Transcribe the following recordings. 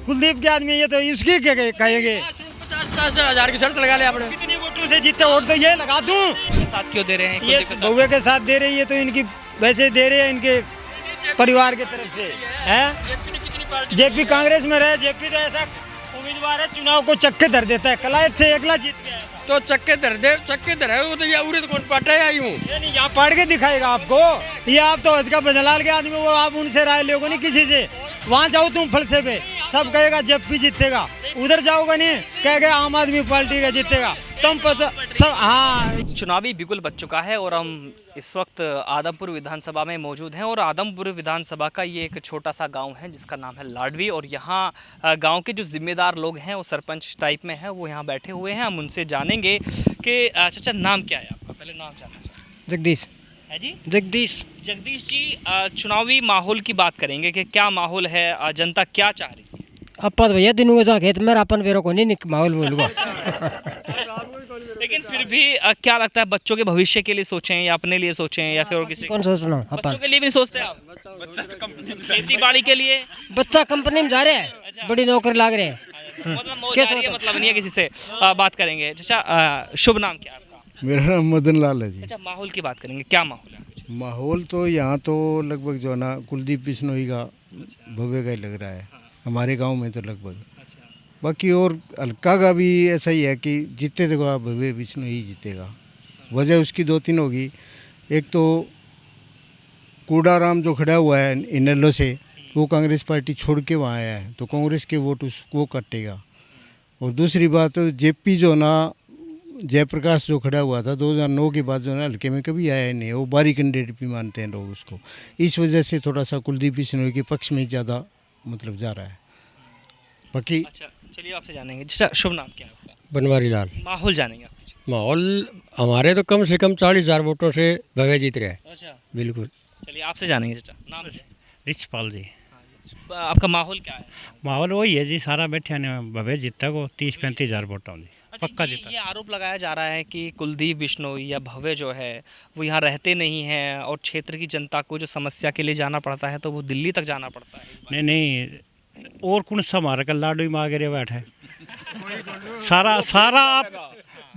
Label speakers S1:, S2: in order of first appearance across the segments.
S1: कुलदीप के आदमी ये तो इसकी क्या कहेंगे।
S2: 50,000 की शर्त लगा ले आपने।
S1: कितनी वोटों से जीते वोट तो ये लगा दूं।
S2: साथ क्यों दे रहे हैं
S1: ये
S2: कुलदीप के साथ?
S1: बउए के साथ दे रही है तो इनकी वैसे दे रहे हैं इनके परिवार की तरफ से है। जेपी कांग्रेस में रहे, जेपी तो ऐसा उम्मीदवार है चुनाव को चक्के धर देता है। कलायत से एकला जीत गया है।
S2: तो चक्के धर है वो तो ये उरे तो कौन पाटा है यूं।
S1: ये नहीं यहाँ पढ़ के दिखाएगा आपको। ये आप तो इसका बजलाल के आदमी वो आप उनसे राय लोगे नहीं किसी से। वहाँ जाओ तुम फलसे पे सब कहेगा जेपी जीतेगा, उधर जाओगा नहीं कहेगा आम आदमी पार्टी का जीतेगा। तुम सब हाँ।
S2: चुनावी बिगुल बच चुका है और हम इस वक्त आदमपुर विधानसभा में मौजूद हैं और आदमपुर विधानसभा का ये एक छोटा सा गांव है जिसका नाम है लाडवी। और यहाँ गांव के जो जिम्मेदार लोग हैं वो सरपंच टाइप में हैं, वो यहाँ बैठे हुए हैं। हम उनसे जानेंगे कि चाचा नाम क्या है आपका, पहले नाम जानना चाहते
S3: जगदीश
S2: हैं जी।
S3: जगदीश
S2: जगदीश जी, चुनावी माहौल की बात करेंगे कि क्या माहौल है, जनता क्या चाह रही है?
S3: अपन भैया दिनों में खेत में अपन बेरो को नहीं माहौल बोल को।
S2: लेकिन फिर भी क्या लगता है, बच्चों के भविष्य के लिए सोचें या अपने लिए सोचें या फिर और किसी
S3: कौन सोचना
S2: बच्चों
S3: अपन
S2: के लिए भी सोचते हैं आप? खेती बाड़ी के लिए
S3: बच्चा कंपनी में जा रहे हैं, बड़ी नौकरी लाग रहे हैं।
S2: मतलब मौज आ रही है, मतलब नहीं है किसी से बात करेंगे। अच्छा, शुभ नाम क्या है आपका?
S4: मेरा नाम मदन लाल है जी।
S2: अच्छा, माहौल की बात करेंगे, क्या माहौल है?
S4: माहौल तो यहाँ तो लगभग जो है ना कुलदीप बिश्नोई का भव्य का ही लग रहा है हमारे गांव में तो लगभग। बाकी और हल्का का भी ऐसा ही है कि जीते देखो आप भव्य बिश्नोई जीतेगा। वजह उसकी दो तीन होगी। एक तो कूड़ाराम जो खड़ा हुआ है इनेलो से, वो कांग्रेस पार्टी छोड़ के वहाँ आया है तो कांग्रेस के वोट उसको कटेगा। और दूसरी बात जेपी जो ना जयप्रकाश जो खड़ा हुआ था 2009 के बाद जो ना हल्के में कभी आया ही नहीं, वो बारी कैंडिडेट भी मानते हैं लोग उसको। इस वजह से थोड़ा सा कुलदीप बिश्नोई के पक्ष में ज़्यादा मतलब जा रहा है। बाकी
S2: अच्छा, चलिए आपसे जानेंगे। अच्छा, शुभ नाम क्या है आपका?
S5: बनवारी लाल।
S2: माहौल जानेंगे आप।
S5: माहौल हमारे तो कम से कम 40,000 वोटों से भव्य जीत रहे हैं।
S2: अच्छा,
S5: बिल्कुल।
S2: चलिए आपसे जानेंगे। चाचा नाम
S6: रिचपाल जी।
S2: आपका माहौल क्या है?
S6: माहौल वही है जी, सारा बैठे ने भव्य जीता को 30-35,000 वोटों जी
S2: अच्छा,
S6: पक्का
S2: ये
S6: जीता।
S2: आरोप लगाया जा रहा है कि कुलदीप बिश्नोई या भव्य जो है वो यहाँ रहते नहीं हैं और क्षेत्र की जनता को जो समस्या के लिए जाना पड़ता है तो वो दिल्ली तक जाना पड़ता है।
S6: नहीं और कौन सा मारा कर लाडू में आगे बैठे सारा आप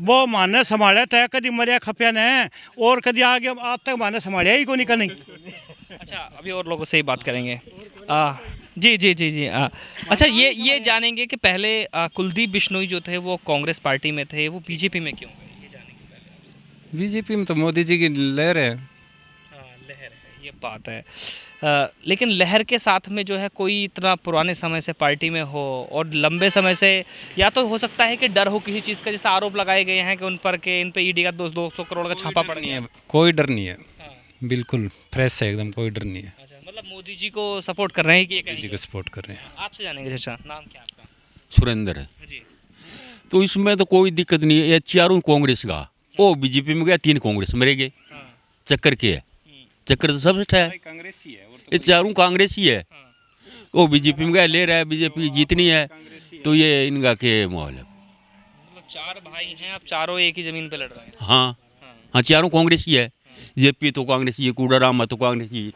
S6: वो माने संभाले तय कभी मरिया खपिया ने और कभी आगे आज तक माने संभालिया ही को निकल नहीं।
S2: अच्छा, अभी और लोगों से ही बात करेंगे। जी। अच्छा, ये जानेंगे कि पहले कुलदीप बिश्नोई जो थे वो कांग्रेस पार्टी में थे, वो बीजेपी में क्यों गए, ये जानेंगे पहले।
S7: बीजेपी में तो मोदी जी की लहर है।
S2: हाँ, लहर है, ये बात है। लेकिन लहर के साथ में जो है कोई इतना पुराने समय से पार्टी में हो और लंबे समय से, या तो हो सकता है कि डर हो किसी चीज़ का, जैसे आरोप लगाए गए हैं कि उन पर के इन पे ईडी का 200 करोड़ का छापा पड़ गया है।
S7: कोई डर नहीं है,
S2: हाँ।
S7: बिल्कुल फ्रेश है एकदम, कोई डर नहीं है।
S2: अच्छा, मतलब मोदी जी को सपोर्ट कर रहे हैं कि ये
S7: मोदी जी को सपोर्ट कर रहे हैं।
S2: आपसे जानेंगे। अच्छा, नाम क्या है आपका?
S8: सुरेंद्र है।
S2: जी।
S8: तो इसमें तो कोई दिक्कत नहीं है। ये चारों कांग्रेस का, वो बीजेपी में गया, 3 कांग्रेस में रह गए। चक्कर के है, चक्कर तो सबसे है,
S7: कांग्रेस ही है।
S8: ये चारों कांग्रेस ही है। वो बीजेपी में गया, ले रहा है, बीजेपी जीतनी है तो ये इनका के माहौल है।
S2: मतलब 4 भाई हैं, आप चारों एक ही जमीन पे लड़ रहे हैं।
S8: हाँ, चारों कांग्रेस ही है। जेपी तो कांग्रेस ही, कूड़ाराम है तो कांग्रेस ही,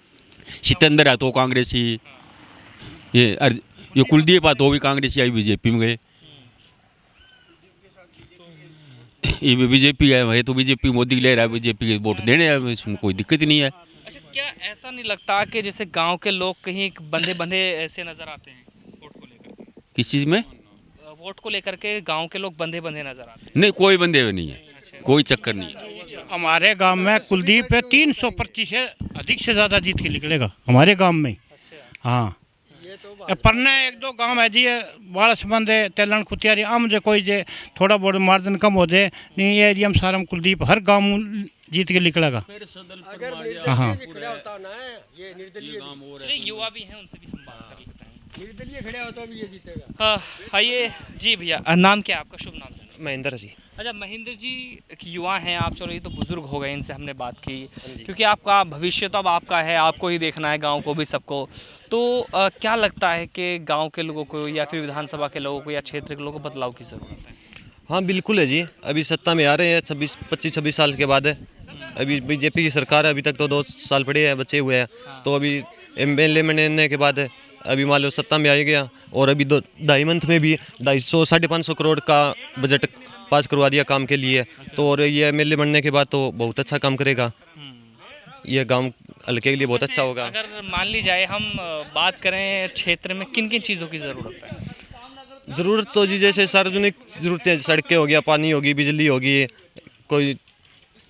S8: सितंदर है तो कांग्रेस ही, ये कुलदीप है तो भी कांग्रेस ही आई, बीजेपी में गए। ये भी बीजेपी है तो बीजेपी मोदी ले रहा है, बीजेपी के वोट देने हैं, इसमें कोई दिक्कत नहीं है।
S2: अच्छा, क्या ऐसा नहीं लगता कि जैसे गांव के लोग कहीं बंधे ऐसे नजर आते हैं वोट को लेकर?
S8: किस चीज़ में?
S2: वोट को लेकर के गांव के लोग बंधे नजर आते हैं।
S8: नहीं, कोई बंदे हुए नहीं है, कोई चक्कर नहीं है।
S6: हमारे गांव में कुलदीप है 325 से अधिक से ज़्यादा जीत के निकलेगा हमारे गांव में। हाँ, परने 1-2 गांव है जी, बाड़ा संबंध है, तेलन खुतियारी आम जो कोई जे थोड़ा बहुत मार्जिन कम हो जाए, नहीं ये एरिया में सारा कुलदीप हर गांव जीत के निकलेगा। हाँ,
S2: युवा भी हैं, उनसे भी हम बात कर लेते हैं। आइए जी। भैया नाम क्या है आपका? शुभ नाम?
S9: महेंद्र जी।
S2: अच्छा, महेंद्र जी युवा हैं आप, चलो ये तो बुजुर्ग हो गए, इनसे हमने बात की क्योंकि आपका भविष्य तो अब आपका है, आपको ही देखना है, गांव को भी, सबको। तो क्या लगता है कि गांव के लोगों को या फिर विधानसभा के लोगों को या क्षेत्र के लोगों को बदलाव की ज़रूरत है?
S9: हाँ बिल्कुल है जी, अभी सत्ता में आ रहे हैं 25-26 साल के बाद है। अभी बीजेपी की सरकार है, अभी तक तो 2 साल पड़े हैं, बचे हुए हैं। तो अभी एमएलए बनने के बाद अभी मान लो सत्ता में आ गया और अभी 2-2.5 मंथ में भी 250-550 करोड़ का बजट पास करवा दिया काम के लिए। तो और ये एमएलए बनने के बाद तो बहुत अच्छा काम करेगा, ये गांव हल्के के लिए बहुत अच्छा होगा।
S2: अगर मान ली जाए हम बात करें क्षेत्र में किन किन चीज़ों की ज़रूरत है?
S9: ज़रूरत तो जी जैसे सार्वजनिक ज़रूरतें, सड़कें हो गया, पानी होगी, बिजली होगी, कोई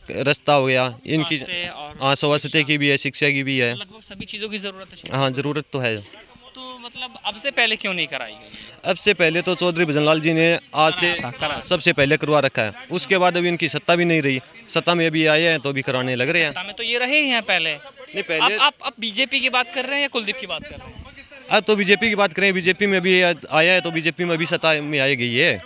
S9: रास्ता हो गया, इनकी हाँ स्वास्थ्य की भी है, शिक्षा की भी है,
S2: लगभग सभी चीज़ों की ज़रूरत है।
S9: हाँ ज़रूरत तो है।
S2: तो मतलब अब से पहले क्यों नहीं कराई गई?
S9: अब से पहले तो चौधरी भजनलाल जी ने आज से सबसे पहले करवा रखा है, उसके बाद अभी इनकी सत्ता भी नहीं रही, सत्ता में अभी आए हैं तो अभी कराने लग रहे हैं।
S2: सत्ता में तो ये रहे ही हैं पहले।
S9: नहीं पहले
S2: आप बीजेपी की बात कर रहे हैं या कुलदीप की बात कर रहे हैं?
S9: अब तो बीजेपी की बात करें, बीजेपी में भी आया है तो बीजेपी में अभी सत्ता में आई गई है।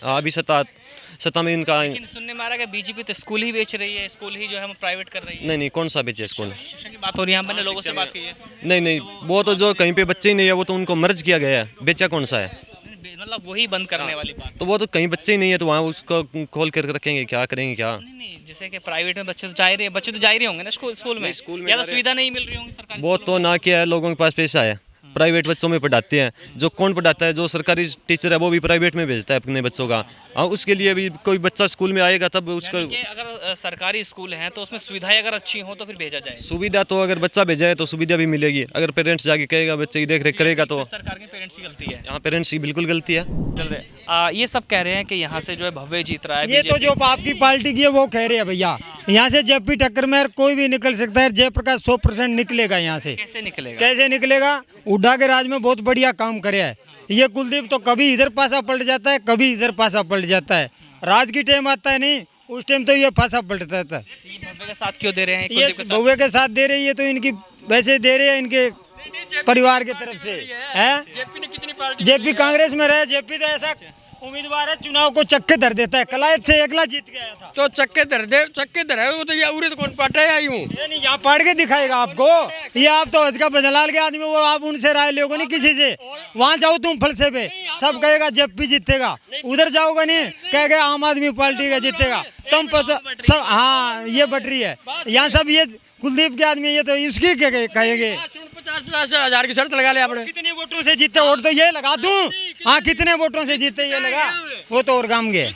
S9: अभी सत्ता में इनका
S2: लेकिन सुनने में आ रहा है कि बीजेपी तो स्कूल ही बेच रही है, स्कूल ही जो है वो प्राइवेट कर रही है।
S9: नहीं कौन सा बेचे स्कूल?
S2: शिक्षा की बात हो रही है, मैंने लोगों से बात की है।
S9: नहीं वो तो जो कहीं पे बच्चे ही नहीं है वो तो उनको मर्ज किया गया है, बेचा कौन सा है?
S2: मतलब वही बंद करने वाली बात।
S9: तो वो तो कहीं बच्चे ही नहीं है तो वहाँ उसको खोल कर रखेंगे, क्या करेंगे क्या?
S2: नहीं जैसे कि प्राइवेट में बच्चे तो जा ही रहे हैं, बच्चे तो जा ही रहे होंगे ना स्कूल में, या तो सुविधा नहीं मिल रही होंगी सरकारी।
S9: वो तो ना किया है, लोगों के पास पैसा है, प्राइवेट बच्चों में पढ़ाते हैं। जो कौन पढ़ाता है, जो सरकारी टीचर है वो भी प्राइवेट में भेजता है अपने बच्चों का। हाँ उसके लिए भी कोई बच्चा स्कूल में आएगा तब उसका
S2: अगर सरकारी स्कूल हैं तो उसमें सुविधाएं अगर अच्छी हो तो फिर भेजा जाए।
S9: सुविधा तो अगर बच्चा भेजा है तो सुविधा भी मिलेगी, अगर पेरेंट्स जाके कहेगा, बच्चे की देख रेख करेगा तो
S2: सरकार के पेरेंट्स की गलती है।
S9: यहाँ पेरेंट्स की बिल्कुल गलती है।
S2: ये सब कह रहे हैं कि यहाँ से जो है भव्य जीत रहा है।
S1: ये तो जो आपकी पार्टी की है वो कह रही है भैया, यहाँ से जेपी टक्कर में कोई भी निकल सकता है, जयप्रकाश 100% निकलेगा यहाँ से।
S2: कैसे निकलेगा?
S1: कैसे निकलेगा? हुड्डा के राज में बहुत बढ़िया काम करे है ये कुलदीप, तो कभी इधर पासा पलट जाता है, कभी इधर पासा पलट जाता है। राज की टाइम आता है नहीं, उस टाइम तो ये पासा पलटता है।
S2: भव्य के साथ क्यों दे रहे हैं?
S1: ये भव्य के साथ दे रही है तो इनकी वैसे दे रहे हैं, इनके परिवार की तरफ से है। जेपी कांग्रेस में रहे, जेपी तो ऐसा उम्मीदवार है चुनाव को चक्के धर देता है, कलायत से एकला जीत गया था।
S5: तो चक्के धरे वो तो ये उरे तो कौन पाटा है आई हूँ।
S1: ये नहीं यहाँ पढ़ के दिखाएगा आपको, ये आप तो इसका भजनलाल के आदमी, वो आप उनसे राय लोगे नहीं किसी से। वहाँ जाओ तुम फलसे पे, सब कहेगा जेपी जीतेगा, उधर जाओगे नहीं कहेगा आम आदमी पार्टी का जीतेगा। तुम सब हाँ ये बटरी है, यहाँ सब ये कुलदीप के आदमी, ये तो इसकी कहेंगे।
S5: 50,000 की शर्त लगा ले आपने।
S1: कितने वोटों से जीते, वोट तो ये लगा दूं। हाँ कितने वोटों से जीते ये लगा, वो तो और काम गए।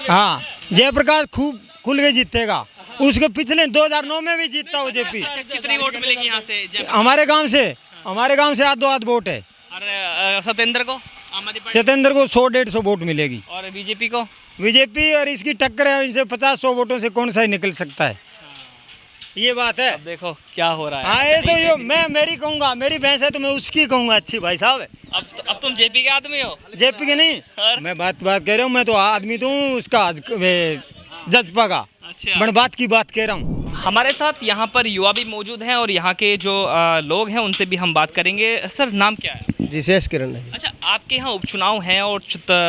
S1: हाँ जयप्रकाश खूब खुल के जीतेगा, उसके पिछले 2009 में भी जीतता हो जेपी।
S2: कितनी वोट मिलेगी यहाँ से?
S1: हमारे गांव से आध वोट है।
S2: और सत्येंद्र को,
S1: सत्येंद्र को 100-150 वोट मिलेगी।
S2: और बीजेपी को?
S1: बीजेपी और इसकी टक्कर है, इनसे 50-100 वोटों से कौन सा ही निकल सकता है, ये बात है।
S2: अब देखो क्या हो रहा है।
S1: हाँ ये तो ये मैं मेरी कहूँगा, मेरी भैंस है तो मैं उसकी कहूँगा अच्छी भाई साहब।
S2: अब तुम जेपी के आदमी हो?
S1: जेपी के नहीं, मैं बात कह रहा हूँ, मैं तो आदमी तो हूँ उसका जज्बा का।
S2: अच्छा।
S1: मैं बात की बात कह रहा हूँ।
S2: हमारे साथ यहाँ पर युवा भी मौजूद हैं और यहाँ के जो लोग हैं उनसे भी हम बात करेंगे। सर नाम क्या है?
S4: जी शेष किरण है।
S2: अच्छा, आपके यहाँ उपचुनाव हैं और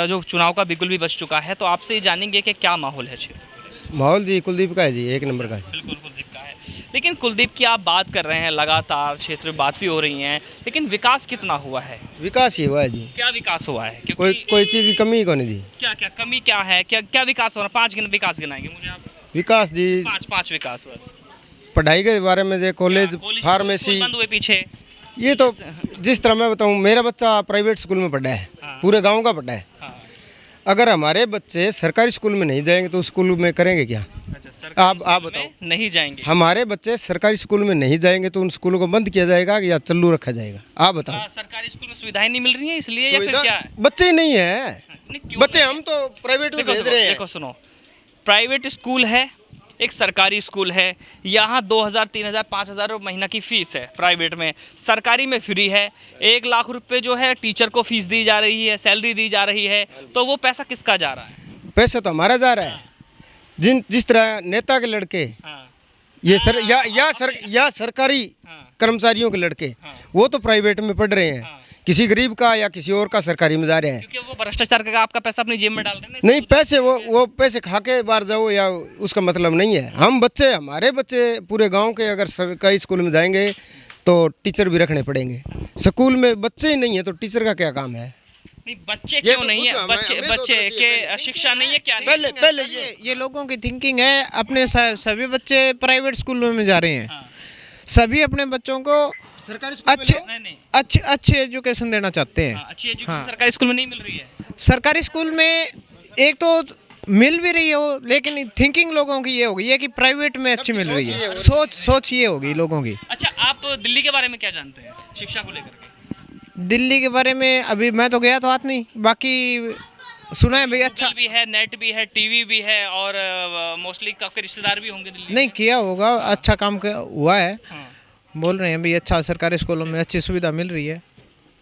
S2: जो चुनाव का बिल्कुल भी बच चुका है, तो आपसे ये जानेंगे कि क्या माहौल है क्षेत्र?
S4: माहौल जी कुलदीप का है जी, एक नंबर का है।
S2: बिल्कुल कुलदीप का है। लेकिन कुलदीप की आप बात कर रहे हैं, लगातार क्षेत्र में बात भी हो रही है, लेकिन विकास कितना हुआ है?
S4: विकास ही हुआ है जी,
S2: क्या विकास हुआ है? क्योंकि
S4: कोई चीज़ की कमी को नहीं जी।
S2: क्या कमी क्या है? क्या विकास हो रहा है? 5 विकास गिनाएंगे मुझे आप?
S4: विकास जी
S2: 5 विकास बस।
S4: पढ़ाई के बारे में जो कॉलेज, फार्मेसी
S2: बंद हुए पीछे।
S4: ये तो जिस तरह मैं बताऊँ, मेरा बच्चा प्राइवेट स्कूल में पढ़ा है, पूरे गांव का पढ़ा है। अगर हमारे बच्चे सरकारी स्कूल में नहीं जाएंगे तो स्कूल में करेंगे क्या? आप बताओ।
S2: नहीं जाएंगे।
S4: हमारे बच्चे सरकारी स्कूल में नहीं जाएंगे तो उन स्कूलों को बंद किया जाएगा या चालू रखा जाएगा? आप बताओ।
S2: सरकारी स्कूल में सुविधाएं नहीं मिल रही हैं इसलिए या फिर क्या है?
S4: बच्चे ही नहीं है, बच्चे हम तो प्राइवेट में भेज रहे हैं।
S2: देखो सुनो, प्राइवेट स्कूल है, एक सरकारी स्कूल है, यहाँ 2,000, 3,000, 5,000 महीना की फीस है प्राइवेट में, सरकारी में फ्री है। 1 लाख रुपए जो है टीचर को फीस दी जा रही है, सैलरी दी जा रही है, तो वो पैसा किसका जा रहा है?
S4: पैसा तो हमारा जा रहा है। जिस तरह नेता के लड़के ये या सरकारी कर्मचारियों के लड़के वो तो प्राइवेट में पढ़ रहे हैं, किसी गरीब का या किसी और का सरकारी में जा रहे हैं,
S2: क्योंकि वो भ्रष्टाचार का आपका पैसा अपनी जेब में डाल रहे हैं।
S4: नहीं पैसे वो पैसे खा के बाहर जाओ या उसका मतलब नहीं है। हमारे बच्चे पूरे गांव के अगर सरकारी स्कूल में जाएंगे तो टीचर भी रखने पड़ेंगे। स्कूल में बच्चे ही नहीं है तो टीचर का क्या काम है?
S2: नहीं, बच्चे क्यों नहीं है? बच्चे के शिक्षा नहीं है क्या?
S4: पहले
S10: ये लोगों की थिंकिंग है, अपने सभी बच्चे प्राइवेट स्कूलों में जा रहे हैं, सभी अपने बच्चों को अच्छे
S2: नहीं नहीं
S10: अच्छी एजुकेशन देना चाहते हैं।
S2: अच्छी एजुकेशन सरकारी स्कूल में नहीं मिल रही है।
S10: सरकारी स्कूल में एक तो मिल भी रही हो, लेकिन थिंकिंग लोगों की ये होगी है कि प्राइवेट में अच्छी मिल रही है। सोच ये होगी लोगों की।
S2: अच्छा, आप दिल्ली के बारे में क्या जानते हैं शिक्षा को लेकर के?
S10: दिल्ली के बारे में अभी मैं तो गया तो हाथ नहीं, बाकी सुना है भाई अच्छा
S2: गूगल भी है, नेट भी है, टीवी भी है और मोस्टली आपके रिश्तेदार भी होंगे दिल्ली
S10: नहीं किया होगा, अच्छा काम हुआ है।
S2: हाँ।
S10: बोल रहे हैं भाई अच्छा सरकारी स्कूलों में अच्छी सुविधा मिल रही है।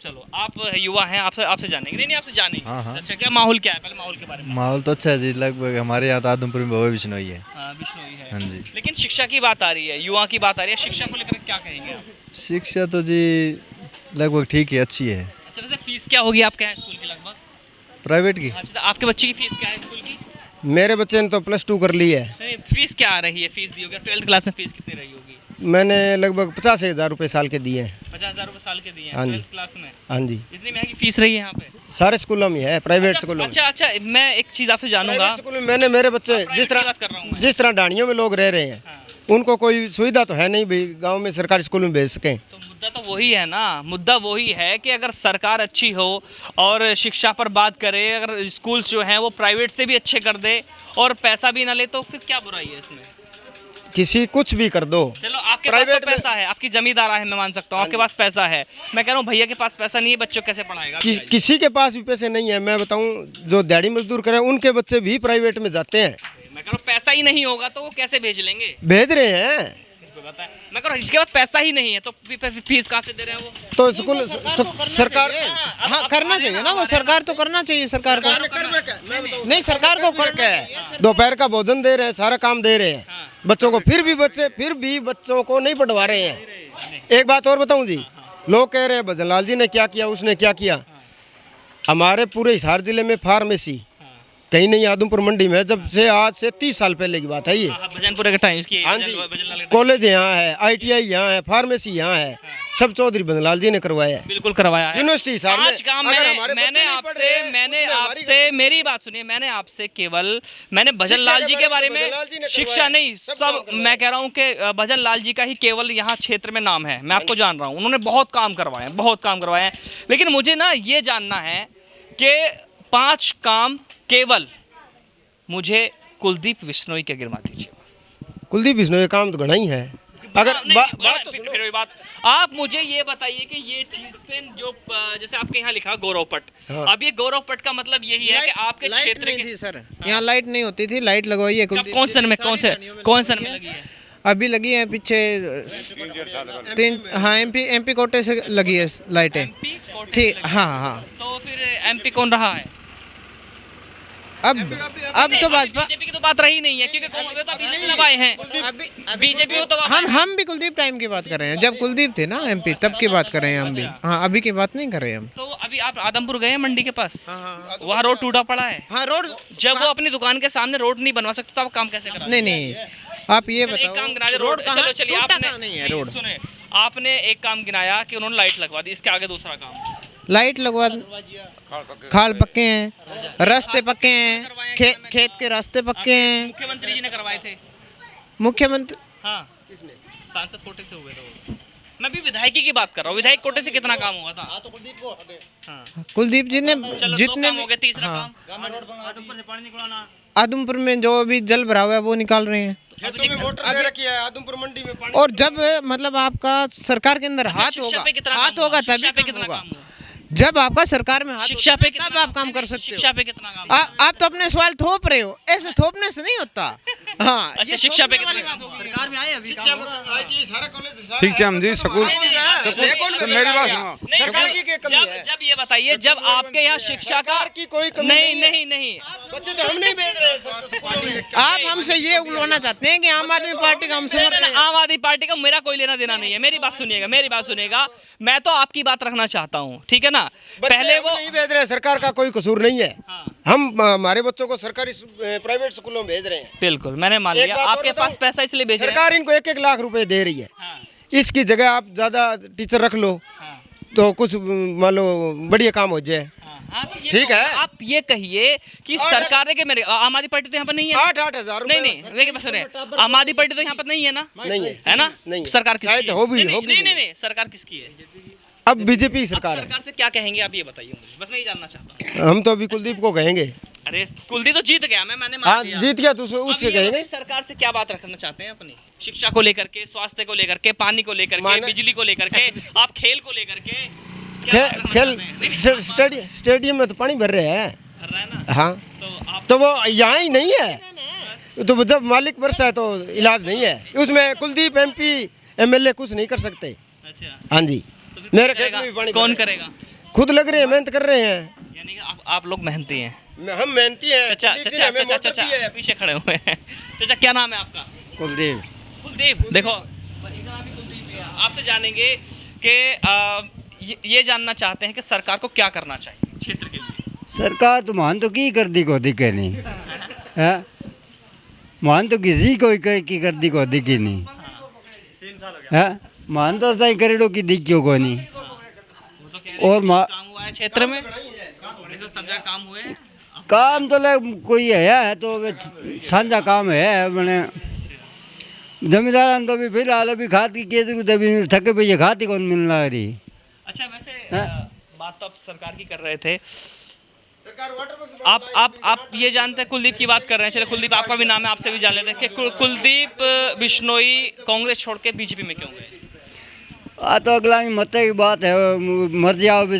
S2: चलो, आप युवा हैं, आपसे जानेंगे। नहीं आपसे जानेंगे। अच्छा, क्या माहौल क्या है, पहले माहौल के बारे में।
S11: माहौल तो अच्छा है जी, लगभग हमारे यहाँ तो आदमपुर में भव्य बिश्नोई है।
S2: बिश्नोई है।
S11: हाँ जी।
S2: लेकिन शिक्षा की बात आ रही है, युवा की बात आ रही है, शिक्षा को लेकर क्या कहेंगे आप?
S11: शिक्षा तो जी लगभग ठीक है, अच्छी है।
S2: अच्छा, वैसे फीस क्या होगी आपके यहाँ स्कूल की लगभग?
S11: प्राइवेट की?
S2: अच्छा, आपके बच्चे की फीस क्या है स्कूल की?
S4: मेरे बच्चे ने तो +2 कर ली है।
S2: नहीं, फीस क्या आ रही है, फीस दी होगी 12th क्लास में, फीस कितनी रही होगी?
S4: मैंने लगभग 50,000 रुपये साल के दिए हैं।
S2: 50,000 रुपये साल के दिए हैं
S4: हाँ जी।
S2: 12th क्लास में?
S4: हाँ जी,
S2: इतनी महंगी फीस रही है यहाँ पे?
S4: सारे स्कूलों में है, प्राइवेट स्कूलों में।
S2: अच्छा, मैं एक चीज़ आपसे जानूंगा।
S4: प्राइवेट स्कूल में मैंने मेरे बच्चे जिस तरह ढाणियों में लोग रह रहे हैं, उनको कोई सुविधा तो है नहीं भाई गांव में सरकारी स्कूल में भेज सकें।
S2: तो मुद्दा तो वही है ना, मुद्दा वही है कि अगर सरकार अच्छी हो और शिक्षा पर बात करे, अगर स्कूल जो हैं वो प्राइवेट से भी अच्छे कर दे और पैसा भी ना ले, तो फिर क्या बुराई है इसमें?
S4: किसी कुछ भी कर दो।
S2: चलो, आपके पास तो पैसा है, आपकी जमींदार है, मैं मान सकता हूँ आपके पास पैसा है। मैं कह रहा हूँ भैया के पास पैसा नहीं है, बच्चों को कैसे पढ़ाएगा?
S4: किसी के पास भी पैसे नहीं है। मैं बताऊं, जो दिहाड़ी मजदूर करे उनके बच्चे भी प्राइवेट में जाते हैं।
S2: मैं कह रहा हूँ पैसा ही नहीं होगा तो वो कैसे भेज लेंगे?
S4: भेज रहे हैं।
S2: मैं कह रहा हूँ इसके बाद पैसा ही नहीं है तो फीस कहाँ से दे रहे हैं वो?
S4: तो स्कूल सरकार
S10: हाँ करना चाहिए ना, वो सरकार तो करना चाहिए। सरकार को नहीं, सरकार को करके
S4: दोपहर का भोजन दे रहे हैं, सारा काम दे रहे हैं बच्चों को, फिर भी बच्चों को नहीं पढ़वा रहे हैं। एक बात और बताऊं जी, लोग कह रहे हैं भजनलाल जी ने क्या किया, उसने क्या किया। हमारे पूरे हिसार जिले में फार्मेसी कहीं नहीं, आदमपुर मंडी में, जब से आज से 30 साल पहले की बात है ये।
S2: भजनपुर के टाइम की।
S4: हाँ जी, कॉलेज यहाँ है, ITI यहाँ है, फार्मेसी यहाँ है, सब चौधरी भजनलाल जी ने करवाया है।
S2: बिल्कुल करवाया है।
S4: यूनिवर्सिटी हिसार में।
S2: आज काम मैंने आपसे मेरी बात सुनिए, मैंने भजनलाल जी के बारे में शिक्षा नहीं, सब मैं कह रहा हूँ कि भजनलाल जी का ही केवल यहाँ क्षेत्र में नाम है। मैं आपको जान रहा हूँ, उन्होंने बहुत काम करवाए हैं। लेकिन मुझे ना ये जानना है कि 5 काम केवल मुझे कुलदीप बिश्नोई के गिरमा दीजिए बस।
S4: कुलदीप बिश्नोई काम तो घना ही है। अगर
S2: बात आप मुझे ये बताइए कि ये चीज पे जो जैसे आपके यहाँ लिखा गौरव पट, अब ये गौरव पट का मतलब यही है कि आपके क्षेत्र के
S10: सर यहाँ लाइट नहीं होती थी, लाइट लगवाई है।
S2: कौन सन में लगी है?
S10: अभी लगी है पीछे 3। हाँ, MP कोटे से लगी है लाइटें। ठीक, हाँ।
S2: तो फिर MP कौन रहा है?
S10: अब तो भाजपा।
S2: बीजेपी की तो बात रही नहीं है, क्योंकि तो बीजेपी दबाए हैं। बीजेपी तो
S10: हम भी कुलदीप टाइम की बात कर रहे हैं, जब कुलदीप थे ना MP, तब की बात कर रहे हैं हम भी। हाँ, अभी की बात नहीं कर रहे हम।
S2: तो अभी आप आदमपुर गए हैं मंडी के पास? वहाँ रोड टूटा पड़ा है।
S10: हाँ, रोड
S2: जब वो अपनी दुकान के सामने रोड नहीं बनवा सकते तो आप काम कैसे करें?
S10: नहीं, आप ये बताओ।
S2: एक काम गिनाया रोड, चलो चलिए, आपने
S10: नहीं है रोड।
S2: सुने, आपने एक काम गिनाया कि उन्होंने लाइट लगवा दी, इसके आगे दूसरा काम?
S10: लाइट लगवा, खाल पक्के हैं, रास्ते पक्के हैं, खेत के रास्ते पक्के हैं।
S2: मुख्यमंत्री जी ने करवाए थे।
S10: मुख्यमंत्री?
S2: हाँ, सांसद कोटे से हुए थे। मैं भी विधायकी की बात कर रहा हूँ, विधायक कोटे से कितना काम हुआ था?
S10: कुलदीप जी ने
S2: जितने हो गए, तीसरा काम
S10: आदमपुर में जो अभी जल भराव है वो निकाल रहे हैं।
S4: आदमपुर मंडी में।
S10: और जब मतलब आपका सरकार के अंदर हाथ होगा तभी काम होगा। जब आपका सरकार में हाथ
S2: शिक्षा पे
S10: तब आप काम कर सकते हो।
S2: शिक्षा पे कितना काम?
S10: आप तो अपने सवाल थोप रहे हो, ऐसे थोपने से नहीं होता। हाँ,
S2: अच्छा, शिक्षा पे कितना काम?
S10: सरकार में आए अभी
S7: शिक्षा जी स्कूल मेरी बात सुनो।
S2: जब ये बताइए, जब आपके यहाँ शिक्षा का
S4: की कोई कमी
S2: नहीं
S4: बच्चे तो हम नहीं भेज रहे।
S10: आप हमसे ये उगलवाना चाहते हैं कि आम आदमी पार्टी का हमसे
S2: आम आदमी पार्टी का मेरा कोई लेना देना नहीं है। मेरी बात सुनिएगा, मैं तो आपकी बात रखना चाहता हूँ, ठीक है ना? पहले वो
S4: नहीं भेज रहे, सरकार का कोई कसूर नहीं है। हम हमारे बच्चों को सरकारी प्राइवेट स्कूलों में भेज रहे हैं।
S2: बिल्कुल, मैंने मान लिया आपके पास पैसा इसलिए भेज रहे हैं।
S4: सरकार इनको 1-1 लाख रुपए दे रही है। इसकी जगह आप ज्यादा टीचर रख लो तो कुछ मान लो बढ़िया काम हो जाए।
S2: हाँ, तो ये
S10: ठीक
S2: तो
S10: है।
S2: आप ये कहिए कि सरकार के मेरे आम आदमी पार्टी तो यहाँ पर नहीं है।
S10: 8,000
S2: नहीं नहीं देखिए बस सुनिए, आम आदमी पार्टी तो यहाँ पर नहीं है ना,
S10: नहीं है।
S2: है ना?
S10: नहीं।
S2: सरकार किसकी
S10: शायद
S2: है?
S10: होगी,
S2: नहीं,
S10: होगी
S2: नहीं
S10: नहीं।
S2: नहीं सरकार किसकी है?
S10: अब बीजेपी सरकार है।
S2: सरकार से क्या कहेंगे आप ये बताइए मुझे, बस मैं ये जानना चाहता हूँ।
S10: हम तो अभी कुलदीप को कहेंगे।
S2: अरे कुलदीप तो जीत गया, मैंने मान
S10: हाँ
S2: लिया।
S10: जीत गया तो
S2: अब
S10: उससे
S2: ये
S10: कहेंगे।
S2: बताइए, सरकार से क्या बात रखना चाहते हैं अपनी? शिक्षा को लेकर के, स्वास्थ्य को लेकर के, पानी को लेकर के, बिजली को लेकर के, आप खेल को लेकर के क्या बात रखना
S10: खेल
S2: चाहते हैं? नहीं,
S10: स्टेडियम में तो पानी भर रहे हैं।
S2: कर रहा है ना?
S10: हाँ
S2: तो आप
S10: तो वो यहाँ ही नहीं है, तो जब मालिक बरसा है तो इलाज नहीं है उसमें। कुलदीप MP MLA कुछ नहीं कर सकते।
S2: अच्छा,
S10: हाँ जी,
S2: तो फिर
S10: मेरे
S2: कौन
S10: खेत में भी पानी
S2: कौन
S10: भर रहे
S2: करेगा?
S10: हैं। खुद लग रहे हैं, मेहनत कर रहे हैं।
S2: यानी कि आप लोग मेहनती हैं।
S10: हम मेहनती हैं।
S2: चाचा
S10: कुलदीप जी
S2: चाचा
S10: ने हमें
S2: चाचा
S10: मोटर दी
S2: चाचा
S10: है।
S2: पीछे खड़े हुए हैं। चाचा क्या नाम है आपका?
S11: कुलदीप।
S2: कुलदीप। देखो इधर आप भी कुलदीप हैं। आपसे जानेंगे कि ये जानना चाहते हैं कि सरकार को क्या करना चाहिए क्षेत्र के लिए।
S11: सरकार तो मान तो की कर दी को दिखे नहीं है, मान तो किसी को की कर दी को दिखी नहीं है, मान तो सही करेड़ो की दिखियो को नहीं।
S2: वो तो कह रहे
S11: और
S2: हैं कि काम हुआ है क्षेत्र में, देखो सब जगह काम हुए हैं।
S11: काम तो लग कोई है तो वे साझा काम है मैंने जमींदार तो भी फिलहाल अभी खाती की जरूरत अभी थके पे ये खाती कौन मिलना रही।
S2: अच्छा वैसे बात तो आप सरकार की कर रहे थे, आप ये जानते हैं, कुलदीप की बात कर रहे हैं, चलिए कुलदीप आपका भी नाम है, आपसे भी जान लेते हैं कि कुलदीप बिश्नोई कांग्रेस छोड़ के बीजेपी में क्यों गए?
S11: तो अगला ही मत की बात है, मर जाओ भी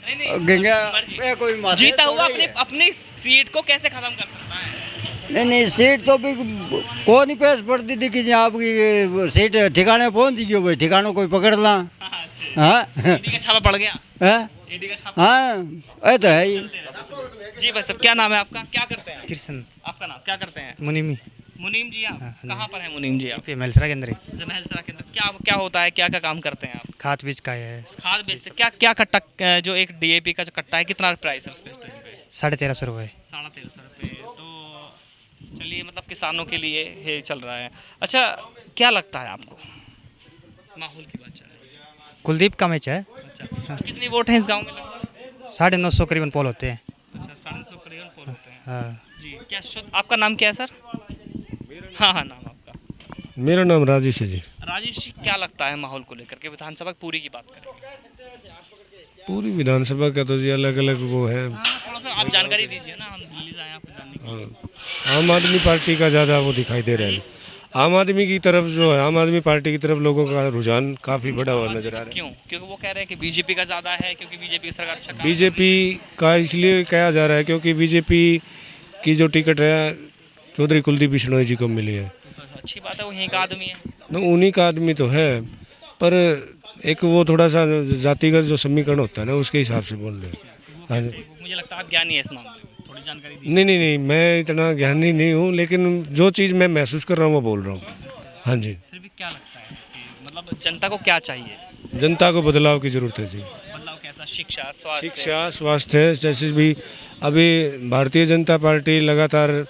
S2: मर्जी।
S11: कोई मत
S2: जीता
S11: है,
S2: हुआ
S11: थोड़ा ही
S2: अपनी अपनी सीट को कैसे खत्म कर सकता है?
S11: नहीं सीट तो भी को नहीं पेश पड़ती थी कि आपकी सीट ठिकाने पहुंच गई हो भाई, ठिकानों कोई पकड़ ला। हाँ
S2: ईडी का छापा पड़ गया। ईडी का छापा।
S11: हाँ ये तो है ही।
S2: जी भाई साहब क्या नाम है आपका, क्या करते हैं?
S12: कृष्ण।
S2: आपका नाम क्या करते हैं?
S12: मुनीमी।
S2: मुनीम जी आप कहाँ पर है? मुनीम जी आप
S12: मेलसरा के अंदर ही।
S2: महलसरा के अंदर क्या क्या होता है, क्या क्या काम करते हैं आप?
S12: खाद बीज का है।
S2: खाद बेचते, क्या क्या कट्टा, जो एक DAP का जो कट्टा है कितना प्राइस है उस पे?
S12: 1350 रुपये।
S2: 1350 रुपये। तो चलिए मतलब किसानों के लिए ये चल रहा है। अच्छा क्या लगता है आपको, माहौल की बात चल रही है,
S12: कुलदीप का मैच है।
S2: अच्छा तो कितनी वोट हैं इस गांव में लगभग?
S12: 950 करीबन पोल होते हैं।
S2: अच्छा 950 करीबन पोल होते हैं।
S12: हाँ
S2: जी क्या आपका नाम क्या है सर? हाँ नाम आपका?
S13: मेरा नाम राजेश है जी।
S2: राजेश जी क्या लगता है माहौल को लेकर के, विधानसभा पूरी की बात करें?
S13: पूरी विधानसभा का तो जी अलग अलग वो है।
S2: थोड़ा सा आप जानकारी दीजिए ना, हम दिल्ली से आए आपको जानने के लिए।
S13: आम आदमी पार्टी का ज़्यादा वो दिखाई दे रहा है। आम आदमी की तरफ जो है, आम आदमी पार्टी की तरफ लोगों का रुझान काफ़ी बढ़ा हुआ नजर आ रहा है।
S2: क्यों? क्योंकि वो कह रहे हैं कि बीजेपी का ज़्यादा है, क्योंकि बीजेपी की सरकार अच्छा काम
S13: बीजेपी का इसलिए कहा जा रहा है क्योंकि बीजेपी की जो टिकट है चौधरी कुलदीप बिश्नोई जी को मिली है।
S2: तो अच्छी बात है, वो यहीं का आदमी है।
S13: न उन्हीं का आदमी तो है, पर एक वो थोड़ा सा जातिगत जो समीकरण होता है ना उसके हिसाब से बोल रहे हैं। हाँ जी
S2: मुझे लगता है आप ज्ञानी है इस मामले में, थोड़ी जानकारी दीजिए।
S13: नहीं मैं इतना ज्ञानी नहीं हूँ, लेकिन जो चीज़ मैं महसूस कर रहा हूँ वो बोल रहा हूँ। हाँ जी
S2: फिर भी क्या लगता है कि मतलब जनता को क्या चाहिए?
S13: जनता को बदलाव की ज़रूरत है जी।
S2: बदलाव कैसा? शिक्षा, स्वास्थ्य?
S13: शिक्षा, स्वास्थ्य, जैसे भी अभी भारतीय जनता पार्टी लगातार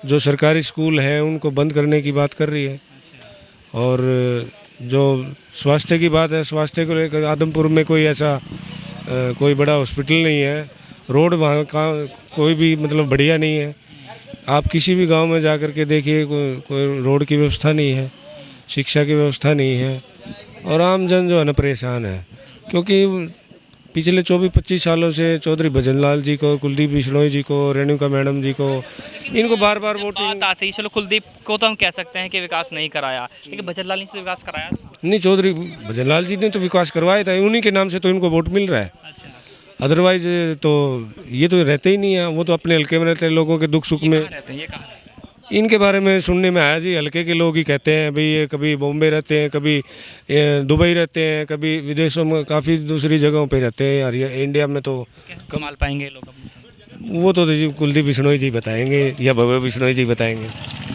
S13: जो सरकारी स्कूल हैं उनको बंद करने की बात कर रही है। और जो स्वास्थ्य की बात है, स्वास्थ्य को लेकर आदमपुर में कोई ऐसा कोई बड़ा हॉस्पिटल नहीं है, रोड वहाँ का कोई भी मतलब बढ़िया नहीं है। आप किसी भी गांव में जा कर के देखिए, कोई रोड की व्यवस्था नहीं है, शिक्षा की व्यवस्था नहीं है, और आम जन जो है ना परेशान है। क्योंकि पिछले 24-25 सालों से चौधरी भजनलाल जी को, कुलदीप बिश्नोई जी को, रेणुका मैडम जी को, इनको बार बार वोटिंग
S2: आती। चलो कुलदीप को तो हम कह सकते हैं कि विकास नहीं कराया, लेकिन भजनलाल ने तो विकास कराया।
S13: नहीं, चौधरी भजनलाल जी ने तो विकास करवाया था, उन्हीं के नाम से तो इनको वोट मिल रहा है। अदरवाइज तो ये तो रहते ही नहीं है, वो तो अपने हल्के में रहते हैं, लोगों के दुख सुख में
S2: रहते हैं। ये कहाँ रहते हैं?
S13: इनके बारे में सुनने में आया जी, हल्के के लोग ही कहते हैं भाई ये कभी बॉम्बे रहते हैं, कभी दुबई रहते हैं, कभी विदेशों में काफ़ी दूसरी जगहों पे रहते हैं। यार ये इंडिया में तो
S2: कमाल पाएंगे लोग अपने?
S13: वो तो जी कुलदीप बिश्नोई जी बताएंगे या भव्य बिश्नोई जी बताएंगे।